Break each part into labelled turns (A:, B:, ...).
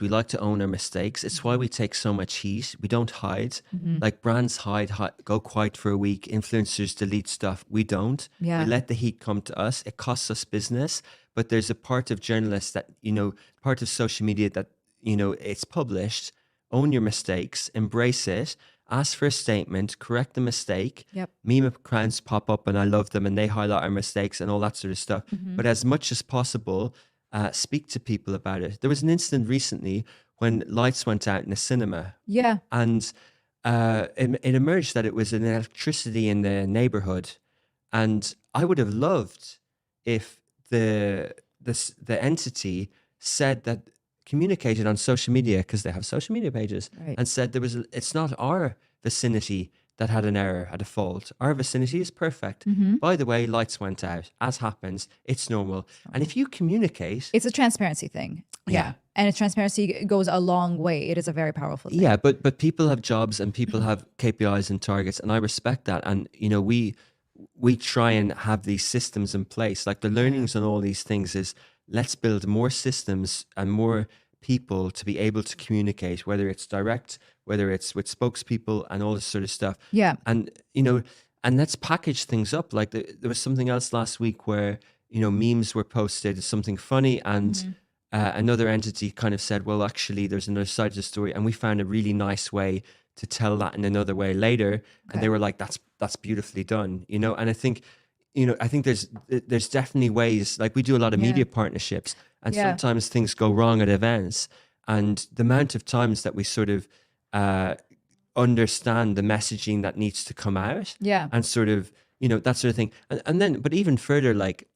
A: We like to own our mistakes. It's why we take so much heat. We don't hide. Like brands hide, go quiet for a week. Influencers delete stuff. We don't.
B: Yeah.
A: We let the heat come to us. It costs us business. But there's a part of journalists that, part of social media that, it's published. Own your mistakes. Embrace it. Ask for a statement. Correct the mistake.
B: Yep.
A: Meme accounts pop up and I love them and they highlight our mistakes and all that sort of stuff. But as much as possible, speak to people about it. There was an incident recently when lights went out in a cinema.
B: Yeah.
A: And it emerged that it was an electricity in the neighborhood. And I would have loved if the entity said that, communicated on social media, because they have social media pages,
B: Right.
A: and said it's not our vicinity that had an error, had a fault. Our vicinity is perfect. By the way, lights went out. As happens, it's normal. And if you communicate,
B: It's a transparency thing.
A: Yeah.
B: And transparency goes a long way. It is a very powerful thing.
A: yeah, but people have jobs and people have KPIs and targets, and I respect that. And we try and have these systems in place. Like the learnings on all these things is, let's build more systems and more people to be able to communicate, whether it's direct, whether it's with spokespeople and all this sort of stuff.
B: Yeah.
A: And, and let's package things up. Like there was something else last week where, memes were posted, something funny, and another entity kind of said, well, actually, there's another side to the story. And we found a really nice way to tell that in another way later. And they were like, that's beautifully done, And I think, there's definitely ways, like we do a lot of media partnerships, and sometimes things go wrong at events, and the amount of times that we sort of understand the messaging that needs to come out, and sort of, that sort of thing. And then, but even further, like,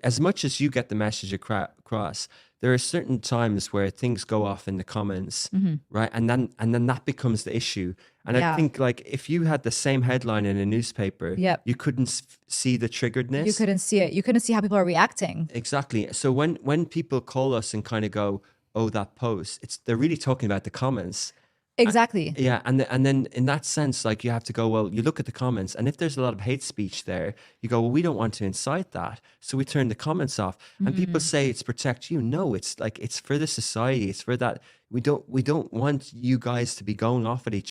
A: as much as you get the message across, there are certain times where things go off in the comments, right? And then that becomes the issue. And I think, like, if you had the same headline in a newspaper, you couldn't see the triggeredness.
B: You couldn't see it. You couldn't see how people are reacting.
A: Exactly. So when people call us and kind of go, oh, that post, they're really talking about the comments.
B: Exactly.
A: Yeah, and then in that sense, like, you have to go, well, you look at the comments, and if there's a lot of hate speech there, you go, well, we don't want to incite that, so we turn the comments off. And people say it's protect you. No, it's like, it's for the society. It's for that. We don't want you guys to be going off at each